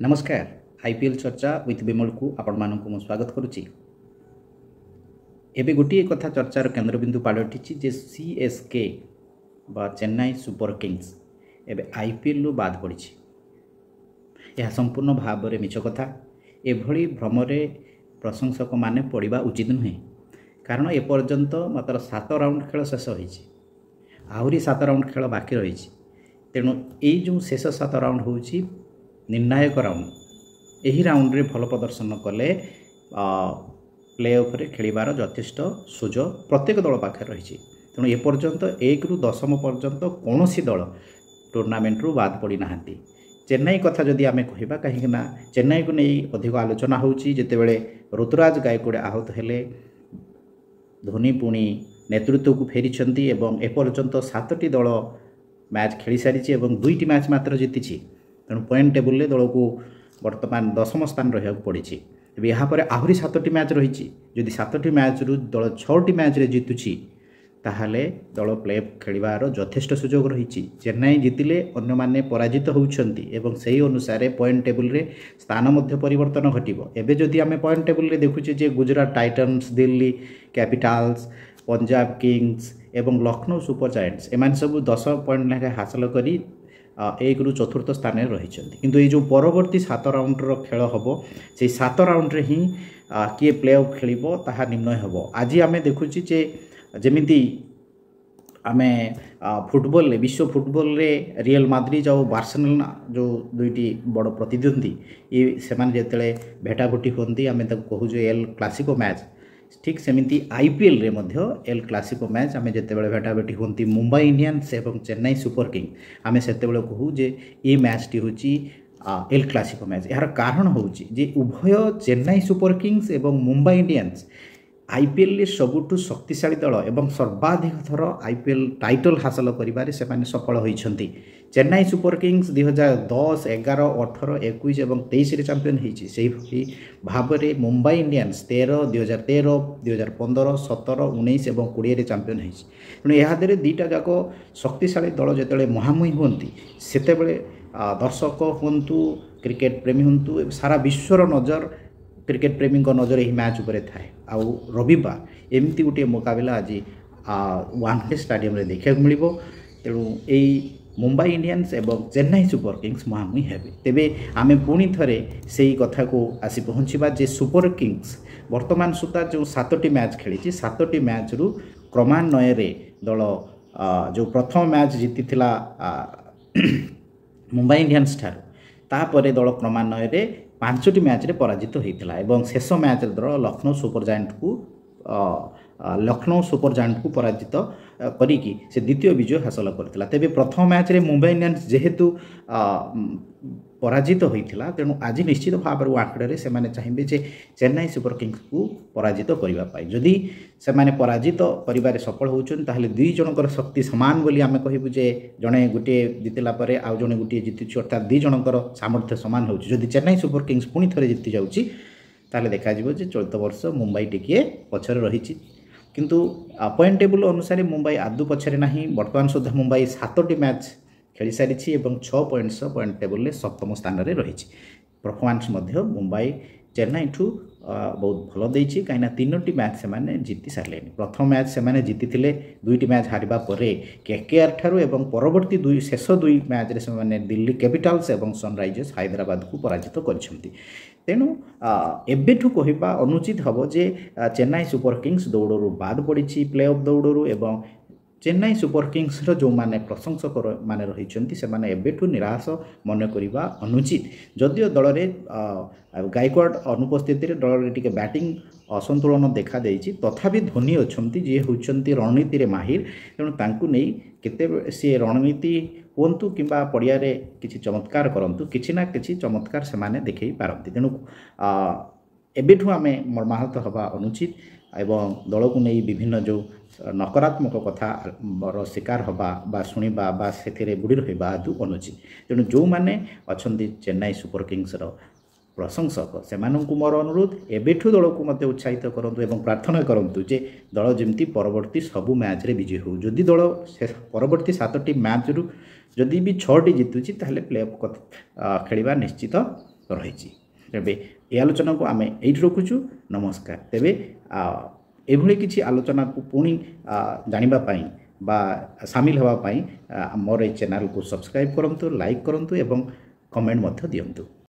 नमस्कार आईपीएल चर्चा विथ विमल को आपण मानक स्वागत करुच्ची। एबे गोटे कथा चर्चार केन्द्रबिंदु पलटि जे सीएसके बा चेन्नई सुपर किंग्स एबे आईपीएल रु बाद पड़ी। यह संपूर्ण भाव में मिछ कथा। एभली भ्रमरे प्रशंसक माने पड़ा उचित नुहे, कारण एपर्यंत मात्र 7 राउंड खेल शेष हो, आहरी 7 राउंड खेल बाकी रही। तेणु यही जो शेष 7 राउंड हो निर्णायक राउंड, यही राउंड रे भल प्रदर्शन कले प्ले ऑफ रे खेलिबार यथेष्ट सुजोग प्रत्येक दल पाखे रही। तेणु एपर्यंत 1 रु 10 पर्यंत कौन दल टूर्नामेंट रु बाद पड़ी ना। चेन्नई कथा जदि आम कह कहीं चेन्नई को नहीं अधिक आलोचना होते ऋतुराज गायकवाड़ आहत हेले, धोनी पुणी नेतृत्व को फेरी एवं एपर्यंत 7टी दल मैच खेली सारी और 2टी मैच मात्र जीति। तेणु पॉइंट टेबुल दल को बर्तमान 10म स्थान रहा पड़ी। तेज यापर आहरी 7टी मैच रही। जदि 7टी मैच रु दल 6टी मैच रे जीतुची ताहले दल प्ले खेलिबार यथेष्ट सुजोग रही। चेन्नई जितिले अन्य माने पराजित होउछंती एवं सही अनुसार पॉइंट टेबुल रे स्थान मध्य परिवर्तन घटिबो। एबे जदि आमे पॉइंट टेबुल रे देखुचे जे Gujarat Titans, Delhi Capitals, Punjab Kings एवं लखनऊ सुपर जायंट्स एमान सब 10 पॉइंट लेखा हासिल करी 1 रु 4th स्थान में रही। किंतु ये जो परवर्ती 7 राउंड रो खेल हम से 7 राउंड रे ही किए प्ले ऑफ खेलिबो ताहा निर्णय हम। आज आम देखुची जे जमिति आमे फुटबॉल विश्व फुटबॉल रे रियल माद्रिद और बार्सिलोना जो दुईटी बड़ प्रतिद्वंदी ये सेमान जेतेले भेटाभुटी होती आम कहूँ एल क्लासिको मैच, ठीक सेमिति आईपीएल रे मध्य एल क्लासिको मैच आम जिते भेटाभेटी होती मुंबई इंडियंस एवं चेन्नई सुपर किंग आम से कहूँ जे ये मैचटी हूँ एल क्लासिको मैच। यार कारण हूँ जे उभय चेन्नई सुपर किंग्स एवं मुंबई इंडियंस आईपीएल रे सबुठु शक्तिशाली दल एवं सर्वाधिक थर आईपीएल टाइटल हासिल करिबारे से माने सफल होइछंती। चेन्नई सुपर किंग्स 2010, 11, 18, 21 और 23 रे चैंपियन होइछि। सेही भाव में मुंबई इंडियंस 2013, 2015, 17, 19 और 20 रे चैंपियन होइछि। तेणु यह दुईटा जाक शक्तिशाली दल जिते मुहांमुही होती सेतेबेले दर्शक हूँ, क्रिकेट प्रेमी हूँ, सारा विश्वर नजर क्रिकेट प्रेमी नजर यही मैच उपरे थाए। आउ रविवार एमती गोटे मुकाबला आज वानडे स्टाडियम रे देखा मिलिबो। तेणु यही मुंबई इंडियंस एवं चेन्नई सुपर किंग्स मुहांमुही हेबे। तेबे आमे पुणी थरे सेही कथा को आसी पहुँचवा जे सुपर किंग्स वर्तमान सुधा जो 7टी मैच खेली 7टी मैच रु क्रमान्वय रे दल जो प्रथम मैच जीति थिला मुंबई इंडियंस ठारू तापरे दल क्रमान्वय रे 5टी मैच रे पराजित होइतिला एवं शेष मैच दल लखनऊ सुपर जायंट को पराजित करिकी से द्वितीय विजय हासिल करथिला। तेबे प्रथम मैच रे मुंबई इंडियंस जेहेतु पराजित होइतिला तेणु आज निश्चित भाव में आंकड़े से माने चाहिए जे चेन्नई सुपर किंग्स को पराजित करबा पाई। जदि से माने पराजित करिबारे सफल होउछन ताहले दुई जनकर शक्ति समान बोली आमे कहिबु जे जणे गुटे जितिला परे आ जणे गुटे जितिछु, अर्थात दुई जनकर सामर्थ्य समान होउछ। जदि चेन्नई सुपर किंग्स पुणी थरे जिति जाउची ताहले देखा जिवो जे चलित वर्ष मुंबई टिके पछरे रहिछि। किंतु पॉइंट टेबुल अनुसार मुंबई आदु पछरे नाही। वर्तमान सुधा मुंबई 7टी मैच खेली सारी 6 पॉइंट टेबुल में 7म स्थान में रही। परफॉर्मेंस मध्य मुंबई चेन्नई ठू बहुत भल देछि, कहीं 3टी मैच से जीति सारे। प्रथम मैच से जीति 2टी मैच हारिबा परे केकेआर ठारू एवं परवर्ती शेष 2 मैच रे से दिल्ली कैपिटल्स एवं सनराइजर्स हैदराबाद को पराजित करछंती। तेणु एबेठू कहवा अनुचित हम जे चेन्नई सुपर किंग्स दौड़ू बाद पड़ी प्ले ऑफ दौड़ू एवं चेन्नई सुपर किंग्स जो माने प्रशंसक माने रही से माने एबेठू निराश मन करवा अनुचित। जदियो दल में गायकवाड़ अनुपस्थित दल में टिके बैटिंग असंतुलन देखा देइछि, तथापि धोनी अच्छी जी होती रणनीति रे माहिर। तेणु तांकु नहीं केते सी रणनीति हुंतु किंबा पड़िया रे किछि चमत्कार करंतु किछि ना किछि चमत्कार से माने देखै पारंती। तेणु एबेठू आमे मर्माहत हवा अनुचित एवं दल को नहीं विभिन्न जो नकारात्मक कथा शिकार हवा बा शुणा बा से बुड़ी रहा अनुचित। तेणु जो मैंने अच्छा चेन्नई सुपर किंग्स प्रशंसक से मोर अनुरोध एबेठू दल को मत उत्साहित करूँ और प्रार्थना करूँ जे दल जमी परवर्ती सबू मैच रे विजय हो। जदि दल परवर्ती 7टी मैच रु जदि भी 6टी जीतुची ताहले प्ले ऑफ खेलिबा निश्चित ରହିଛି। ତେବେ ଏ ଆଲୋଚନାକୁ ଆମେ ଏଇଠି ରଖୁଛୁ। ନମସ୍କାର। ତେବେ ଏଭଳି କିଛି ଆଲୋଚନାକୁ ପୁଣି ଜାଣିବା ପାଇଁ ବା ସାମିଲ ହେବା ପାଇଁ ମୋର এই ଚ୍ୟାନେଲକୁ ସବସ୍କ୍ରାଇବ୍ କରନ୍ତୁ, ଲାଇକ୍ କରନ୍ତୁ ଏବଂ କମେଣ୍ଟ ମଧ୍ୟ ଦିଅନ୍ତୁ।